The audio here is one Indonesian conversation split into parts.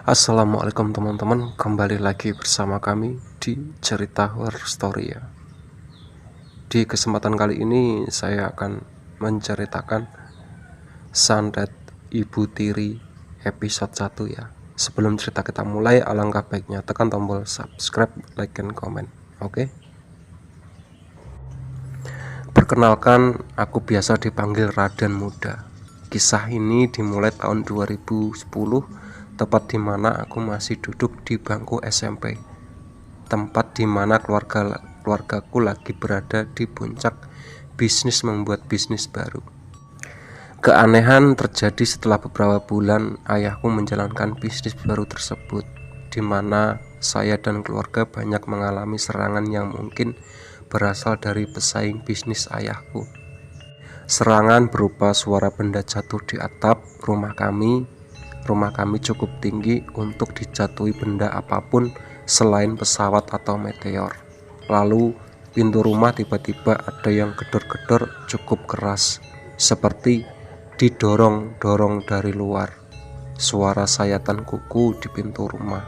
Assalamualaikum teman-teman, kembali lagi bersama kami di cerita horror story ya. Di kesempatan kali ini saya akan menceritakan Santet Ibu Tiri episode 1 ya. Sebelum cerita kita mulai, alangkah baiknya tekan tombol subscribe, like, dan komen. Oke? Perkenalkan, aku biasa dipanggil Raden Muda. Kisah ini dimulai tahun 2010, tepat di mana aku masih duduk di bangku SMP, tempat di mana keluargaku lagi berada di puncak bisnis membuat bisnis baru. Keanehan terjadi setelah beberapa bulan ayahku menjalankan bisnis baru tersebut, di mana saya dan keluarga banyak mengalami serangan yang mungkin berasal dari pesaing bisnis ayahku. Serangan berupa suara benda jatuh di atap rumah kami. Rumah kami cukup tinggi untuk dijatuhi benda apapun selain pesawat atau meteor. Lalu pintu rumah tiba-tiba ada yang gedor-gedor cukup keras, seperti didorong-dorong dari luar. Suara sayatan kuku di pintu rumah.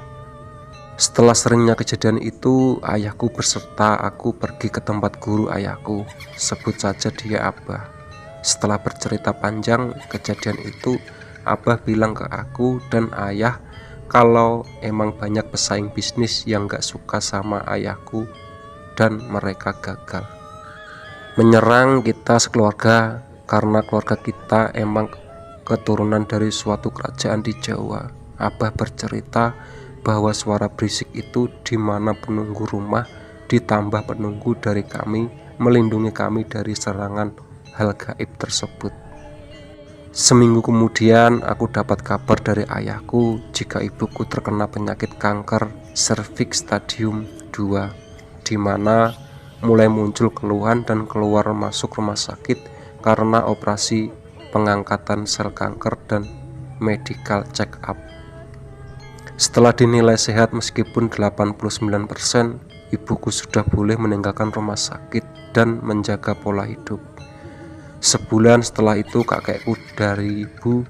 Setelah seringnya kejadian itu, ayahku beserta aku pergi ke tempat guru ayahku, sebut saja dia Abah. Setelah bercerita panjang kejadian itu, Abah bilang ke aku dan ayah kalau emang banyak pesaing bisnis yang gak suka sama ayahku dan mereka gagal menyerang kita sekeluarga karena keluarga kita emang keturunan dari suatu kerajaan di Jawa. Abah bercerita bahwa suara berisik itu di mana penunggu rumah ditambah penunggu dari kami melindungi kami dari serangan hal gaib tersebut. Seminggu kemudian aku dapat kabar dari ayahku jika ibuku terkena penyakit kanker serviks stadium 2, di mana mulai muncul keluhan dan keluar masuk rumah sakit karena operasi pengangkatan sel kanker dan medical check up. Setelah dinilai sehat meskipun 89%, ibuku sudah boleh meninggalkan rumah sakit dan menjaga pola hidup. Sebulan setelah itu kakekku dari ibu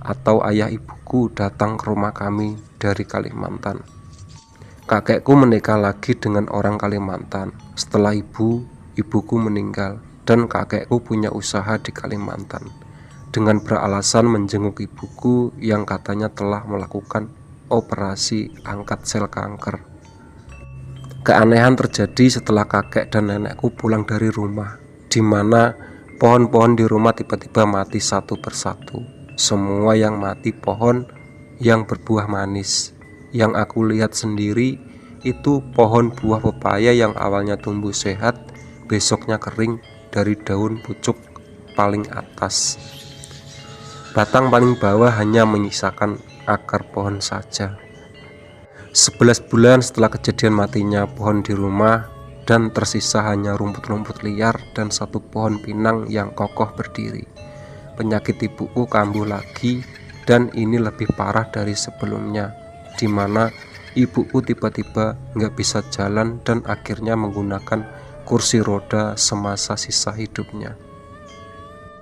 atau ayah ibuku datang ke rumah kami dari Kalimantan. Kakekku menikah lagi dengan orang Kalimantan setelah ibuku meninggal, dan kakekku punya usaha di Kalimantan dengan beralasan menjenguk ibuku yang katanya telah melakukan operasi angkat sel kanker. Keanehan terjadi setelah kakek dan nenekku pulang dari rumah, di mana pohon-pohon di rumah tiba-tiba mati satu persatu. Semua yang mati pohon yang berbuah manis. Yang aku lihat sendiri itu pohon buah pepaya yang awalnya tumbuh sehat, besoknya kering dari daun pucuk paling atas. Batang paling bawah hanya menyisakan akar pohon saja. 11 bulan setelah kejadian matinya pohon di rumah, dan tersisa hanya rumput-rumput liar dan satu pohon pinang yang kokoh berdiri. Penyakit ibuku kambuh lagi, dan ini lebih parah dari sebelumnya, di mana ibuku tiba-tiba nggak bisa jalan dan akhirnya menggunakan kursi roda semasa sisa hidupnya.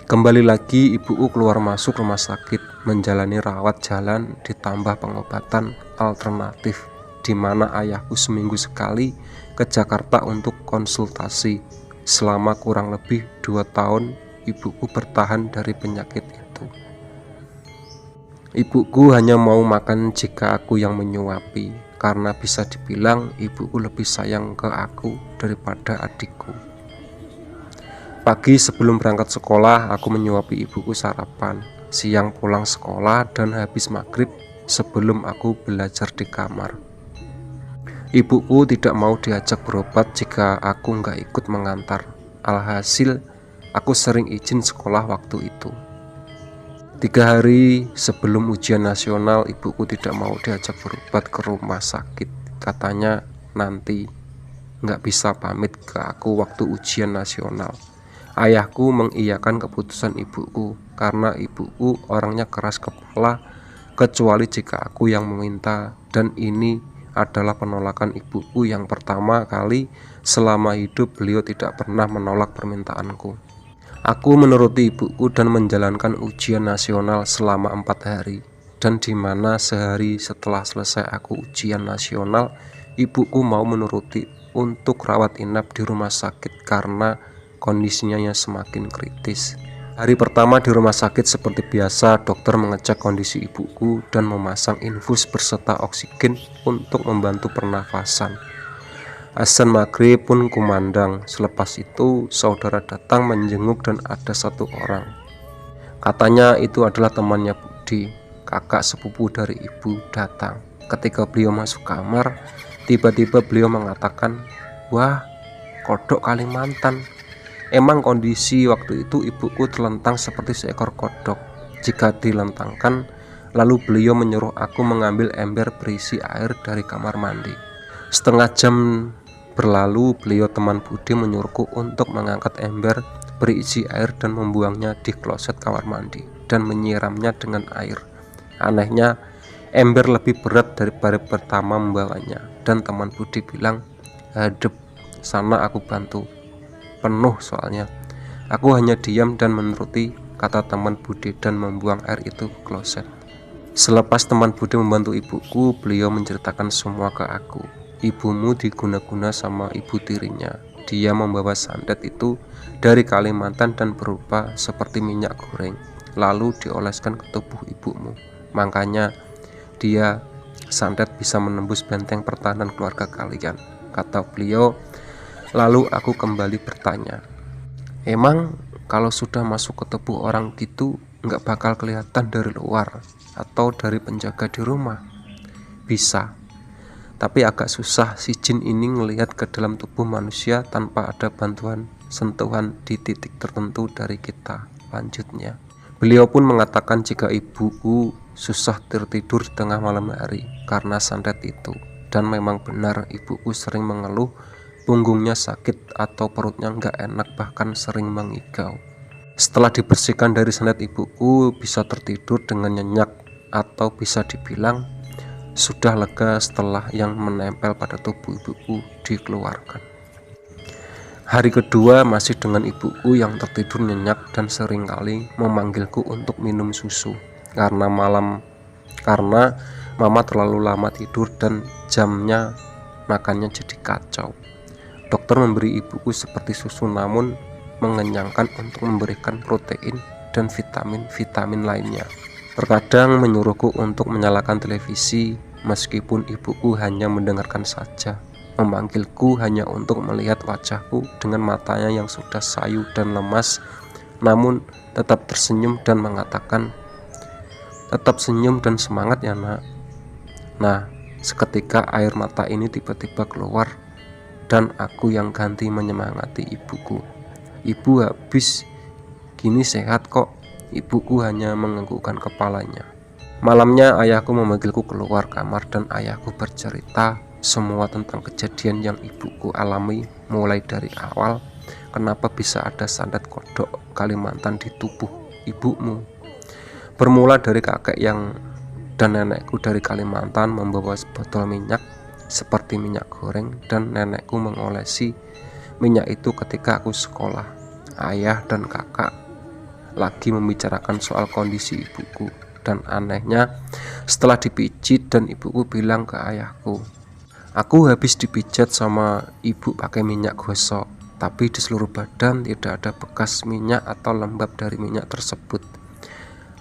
Kembali lagi ibuku keluar masuk rumah sakit menjalani rawat jalan ditambah pengobatan alternatif, di mana ayahku seminggu sekali ke Jakarta untuk konsultasi. Selama kurang lebih 2 tahun ibuku bertahan dari penyakit itu. Ibuku hanya mau makan jika aku yang menyuapi, karena bisa dibilang ibuku lebih sayang ke aku daripada adikku. Pagi sebelum berangkat sekolah, aku menyuapi ibuku sarapan, siang pulang sekolah, dan habis maghrib sebelum aku belajar di kamar. Ibuku tidak mau diajak berobat jika aku nggak ikut mengantar. Alhasil, aku sering izin sekolah waktu itu. 3 hari sebelum ujian nasional, ibuku tidak mau diajak berobat ke rumah sakit. Katanya nanti nggak bisa pamit ke aku waktu ujian nasional. Ayahku mengiyakan keputusan ibuku karena ibuku orangnya keras kepala, kecuali jika aku yang meminta, dan ini adalah penolakan ibuku yang pertama kali selama hidup. Beliau tidak pernah menolak permintaanku. Aku menuruti ibuku dan menjalankan ujian nasional selama 4 hari. dan di mana sehari setelah selesai aku ujian nasional, ibuku mau menuruti untuk rawat inap di rumah sakit karena kondisinya yang semakin kritis. Hari pertama di rumah sakit seperti biasa, dokter mengecek kondisi ibuku dan memasang infus berserta oksigen untuk membantu pernafasan. Azan maghrib pun kumandang. Selepas itu saudara datang menjenguk dan ada satu orang. Katanya itu adalah temannya Budi, kakak sepupu dari ibu datang. Ketika beliau masuk kamar, tiba-tiba beliau mengatakan, "Wah, kodok Kalimantan." Emang kondisi waktu itu ibuku terlentang seperti seekor kodok. Jika dilentangkan, lalu beliau menyuruh aku mengambil ember berisi air dari kamar mandi. Setengah jam berlalu, beliau teman Budi menyuruhku untuk mengangkat ember berisi air dan membuangnya di kloset kamar mandi dan menyiramnya dengan air. Anehnya, ember lebih berat daripada pertama membawanya, dan teman Budi bilang, "Hadep, sana aku bantu. Penuh soalnya." Aku hanya diam dan menuruti kata teman Budi dan membuang air itu ke kloset. Selepas teman Budi membantu ibuku, beliau menceritakan semua ke aku. "Ibumu diguna-guna sama ibu tirinya. Dia membawa santet itu dari Kalimantan dan berupa seperti minyak goreng, lalu dioleskan ke tubuh ibumu. Makanya dia santet bisa menembus benteng pertahanan keluarga kalian," kata beliau. Lalu aku kembali bertanya, "Emang kalau sudah masuk ke tubuh orang gitu nggak bakal kelihatan dari luar atau dari penjaga di rumah?" "Bisa, tapi agak susah si jin ini ngelihat ke dalam tubuh manusia tanpa ada bantuan sentuhan di titik tertentu dari kita," lanjutnya. Beliau pun mengatakan jika ibuku susah tertidur di tengah malam hari karena santet itu, dan memang benar ibuku sering mengeluh punggungnya sakit atau perutnya nggak enak, bahkan sering mengigau. Setelah dibersihkan dari santet, ibuku bisa tertidur dengan nyenyak, atau bisa dibilang sudah lega setelah yang menempel pada tubuh ibuku dikeluarkan. Hari kedua masih dengan ibuku yang tertidur nyenyak dan seringkali memanggilku untuk minum susu karena mama terlalu lama tidur dan jamnya makannya jadi kacau. Dokter memberi ibuku seperti susu namun mengenyangkan untuk memberikan protein dan vitamin lainnya. Terkadang menyuruhku untuk menyalakan televisi meskipun ibuku hanya mendengarkan saja. Memanggilku hanya untuk melihat wajahku dengan matanya yang sudah sayu dan lemas, namun tetap tersenyum dan mengatakan, "Tetap senyum dan semangat ya nak." Nah, seketika air mata ini tiba-tiba keluar dan aku yang ganti menyemangati ibuku. "Ibu habis gini sehat kok." Ibuku hanya menganggukkan kepalanya. Malamnya ayahku memanggilku keluar kamar dan ayahku bercerita semua tentang kejadian yang ibuku alami, mulai dari awal kenapa bisa ada santet kodok Kalimantan di tubuh ibumu. Bermula dari kakek dan nenekku dari Kalimantan membawa botol minyak seperti minyak goreng, dan nenekku mengolesi minyak itu ketika aku sekolah. Ayah dan kakak lagi membicarakan soal kondisi ibuku, dan anehnya setelah dipijit dan ibuku bilang ke ayahku, "Aku habis dipijat sama ibu pakai minyak gosok, tapi di seluruh badan tidak ada bekas minyak atau lembab dari minyak tersebut."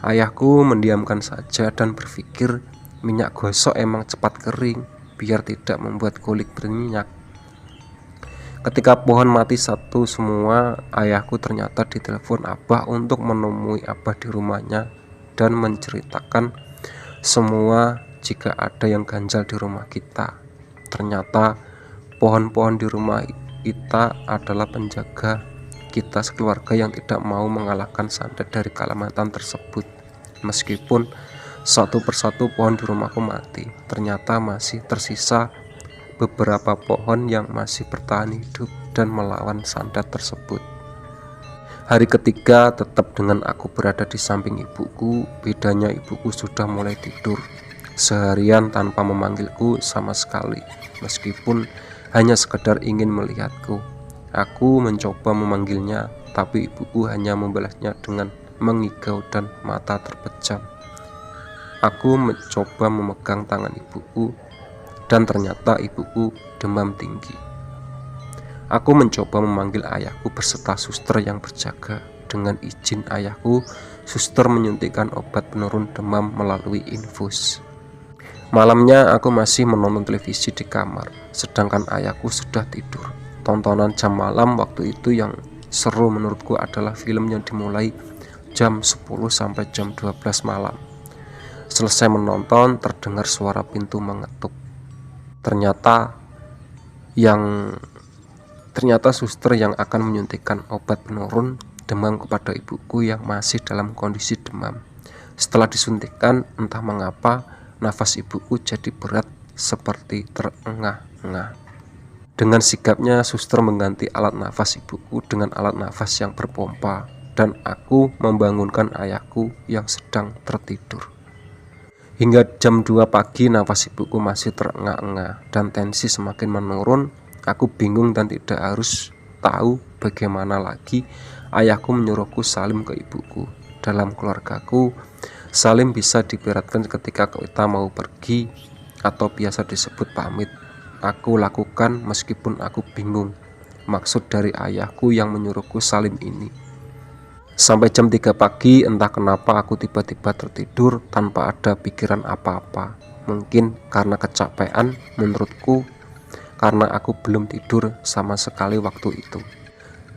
Ayahku mendiamkan saja dan berpikir minyak gosok emang cepat kering biar tidak membuat kulit berminyak. Ketika pohon mati satu semua, ayahku ternyata ditelepon abah untuk menemui abah di rumahnya dan menceritakan semua jika ada yang ganjal di rumah kita. Ternyata pohon-pohon di rumah kita adalah penjaga kita sekeluarga yang tidak mau mengalahkan santet dari Kalimantan tersebut. Meskipun satu persatu pohon di rumahku mati, ternyata masih tersisa beberapa pohon yang masih bertahan hidup dan melawan santet tersebut. Hari ketiga tetap dengan aku berada di samping ibuku. Bedanya ibuku sudah mulai tidur seharian tanpa memanggilku sama sekali, meskipun hanya sekedar ingin melihatku. Aku mencoba memanggilnya, tapi ibuku hanya membalasnya dengan mengigau dan mata terpejam. Aku mencoba memegang tangan ibuku dan ternyata ibuku demam tinggi. Aku mencoba memanggil ayahku beserta suster yang berjaga. Dengan izin ayahku, suster menyuntikkan obat penurun demam melalui infus. Malamnya aku masih menonton televisi di kamar, sedangkan ayahku sudah tidur. Tontonan jam malam waktu itu yang seru menurutku adalah film yang dimulai jam 10 sampai jam 12 malam. Selesai menonton, terdengar suara pintu mengetuk. Ternyata suster yang akan menyuntikkan obat penurun demam kepada ibuku yang masih dalam kondisi demam. Setelah disuntikkan, entah mengapa nafas ibuku jadi berat seperti terengah-engah. Dengan sigapnya suster mengganti alat nafas ibuku dengan alat nafas yang berpompa, dan aku membangunkan ayahku yang sedang tertidur. Hingga jam 2 pagi nafas ibuku masih terengah-engah dan tensi semakin menurun. Aku bingung dan tidak harus tahu bagaimana lagi. Ayahku menyuruhku salim ke ibuku. Dalam keluargaku, salim bisa diberatkan ketika kita mau pergi atau biasa disebut pamit. Aku lakukan meskipun aku bingung maksud dari ayahku yang menyuruhku salim ini. Sampai jam 3 pagi entah kenapa aku tiba-tiba tertidur tanpa ada pikiran apa-apa. Mungkin karena kecapean menurutku, karena aku belum tidur sama sekali waktu itu.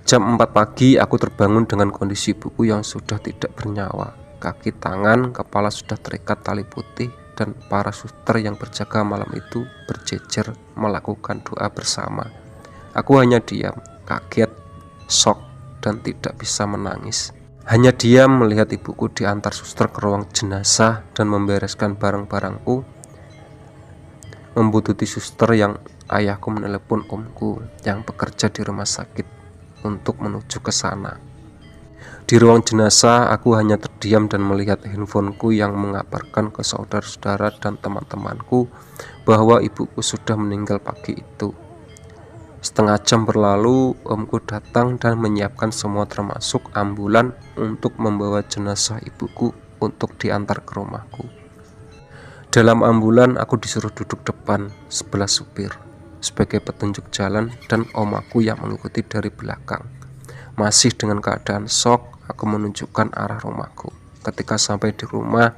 Jam 4 pagi aku terbangun dengan kondisi ibuku yang sudah tidak bernyawa. Kaki, tangan, kepala sudah terikat tali putih, dan para suster yang berjaga malam itu berjejer melakukan doa bersama. Aku hanya diam, kaget, shock, dan tidak bisa menangis. Hanya diam melihat ibuku diantar suster ke ruang jenazah dan membereskan barang-barangku. Membututi suster yang ayahku menelepon omku yang bekerja di rumah sakit untuk menuju ke sana. Di ruang jenazah aku hanya terdiam dan melihat handphoneku yang mengabarkan ke saudara-saudara dan teman-temanku bahwa ibuku sudah meninggal pagi itu. Setengah jam berlalu, omku datang dan menyiapkan semua termasuk ambulan untuk membawa jenazah ibuku untuk diantar ke rumahku. Dalam ambulan aku disuruh duduk depan sebelah supir sebagai petunjuk jalan dan omaku yang mengikuti dari belakang. Masih dengan keadaan shock, aku menunjukkan arah rumahku. Ketika sampai di rumah,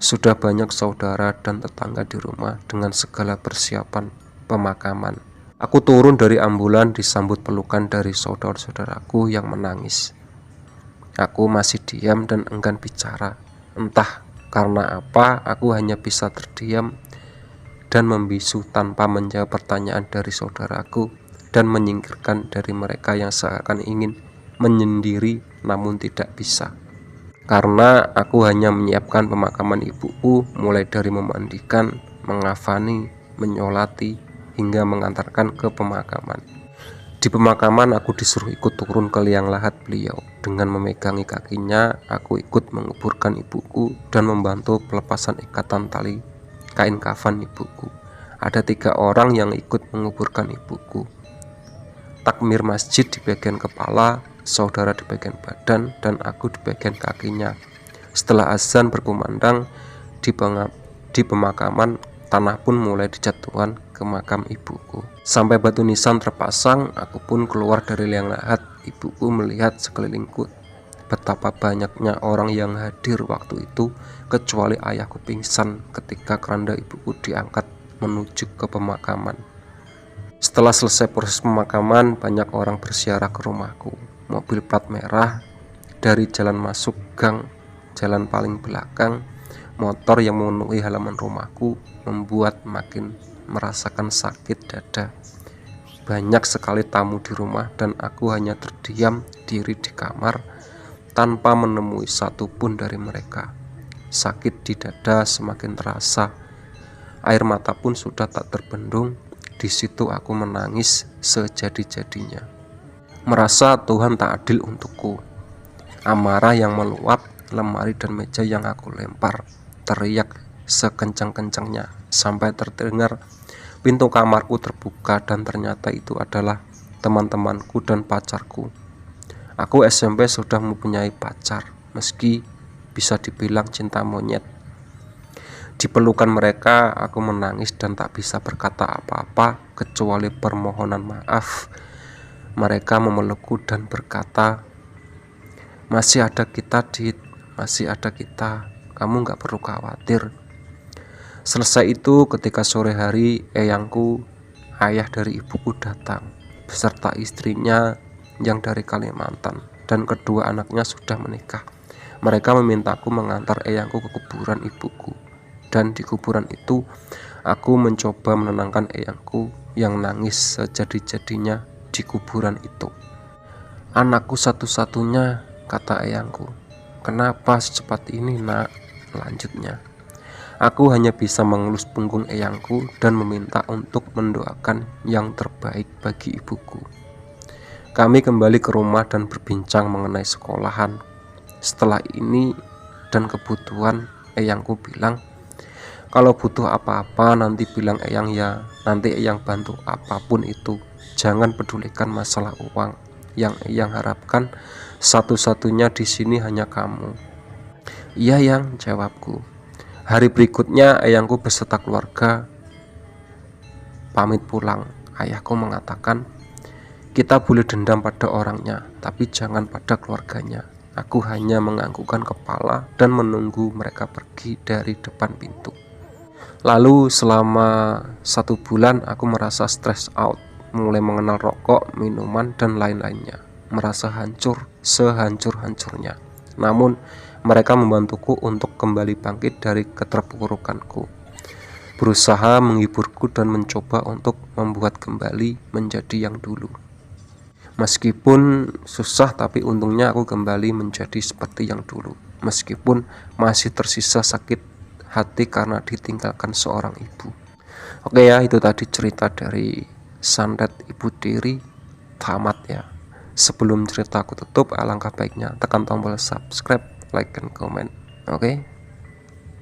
sudah banyak saudara dan tetangga di rumah dengan segala persiapan pemakaman. Aku turun dari ambulan disambut pelukan dari saudara-saudaraku yang menangis. Aku masih diam dan enggan bicara. Entah karena apa, aku hanya bisa terdiam dan membisu tanpa menjawab pertanyaan dari saudaraku dan menyingkirkan dari mereka yang seakan ingin menyendiri namun tidak bisa. Karena aku hanya menyiapkan pemakaman ibuku, mulai dari memandikan, mengafani, menyolati, hingga mengantarkan ke pemakaman. Di pemakaman aku disuruh ikut turun ke liang lahat beliau. Dengan memegangi kakinya, aku ikut menguburkan ibuku dan membantu pelepasan ikatan tali kain kafan ibuku. Ada 3 orang yang ikut menguburkan ibuku. Takmir masjid di bagian kepala, saudara di bagian badan, dan aku di bagian kakinya. Setelah azan berkumandang di pemakaman, tanah pun mulai dijatuhkan ke makam ibuku. Sampai batu nisan terpasang, aku pun keluar dari liang lahat. Ibuku melihat sekelilingku betapa banyaknya orang yang hadir waktu itu, kecuali ayahku pingsan ketika keranda ibuku diangkat menuju ke pemakaman. Setelah selesai proses pemakaman, banyak orang bersiarah ke rumahku. Mobil plat merah dari jalan masuk gang, jalan paling belakang, motor yang memenuhi halaman rumahku membuat makin merasakan sakit dada. Banyak sekali tamu di rumah dan aku hanya terdiam diri di kamar tanpa menemui satupun dari mereka. Sakit di dada semakin terasa. Air mata pun sudah tak terbendung. Di situ aku menangis sejadi-jadinya. Merasa Tuhan tak adil untukku. Amarah yang meluap, lemari dan meja yang aku lempar. Teriak sekencang-kencangnya sampai terdengar pintu kamarku terbuka dan ternyata itu adalah teman-temanku dan pacarku. Aku SMP sudah mempunyai pacar, meski bisa dibilang cinta monyet. Di pelukan mereka aku menangis dan tak bisa berkata apa-apa kecuali permohonan maaf. Mereka memelukku dan berkata, "Masih ada kita, Dit, masih ada kita, kamu gak perlu khawatir." Selesai itu, ketika sore hari, eyangku, ayah dari ibuku, datang beserta istrinya yang dari Kalimantan, dan kedua anaknya sudah menikah. Mereka memintaku mengantar eyangku ke kuburan ibuku, dan di kuburan itu aku mencoba menenangkan eyangku yang nangis sejadi-jadinya di kuburan itu. "Anakku satu-satunya," kata eyangku. "Kenapa secepat ini, Nak?" lanjutnya. Aku hanya bisa mengelus punggung eyangku dan meminta untuk mendoakan yang terbaik bagi ibuku. Kami kembali ke rumah dan berbincang mengenai sekolahan. Setelah ini dan kebutuhan, eyangku bilang, "Kalau butuh apa-apa nanti bilang eyang ya, nanti eyang bantu apapun itu. Jangan pedulikan masalah uang. Yang eyang harapkan satu-satunya di sini hanya kamu." "Iya, Yang," jawabku. Hari berikutnya eyangku beserta keluarga pamit pulang. Ayahku mengatakan, "Kita boleh dendam pada orangnya, tapi jangan pada keluarganya." Aku hanya menganggukkan kepala dan menunggu mereka pergi dari depan pintu. Lalu selama 1 bulan aku merasa stress out, mulai mengenal rokok, minuman, dan lain-lainnya. Merasa hancur sehancur-hancurnya. Namun mereka membantuku untuk kembali bangkit dari keterpurukanku, berusaha menghiburku dan mencoba untuk membuat kembali menjadi yang dulu. Meskipun susah, tapi untungnya aku kembali menjadi seperti yang dulu. Meskipun masih tersisa sakit hati karena ditinggalkan seorang ibu. Oke ya, itu tadi cerita dari Santet Ibu Tiri. Tamat ya. Sebelum cerita aku tutup, alangkah baiknya tekan tombol subscribe, like, dan komen. Oke.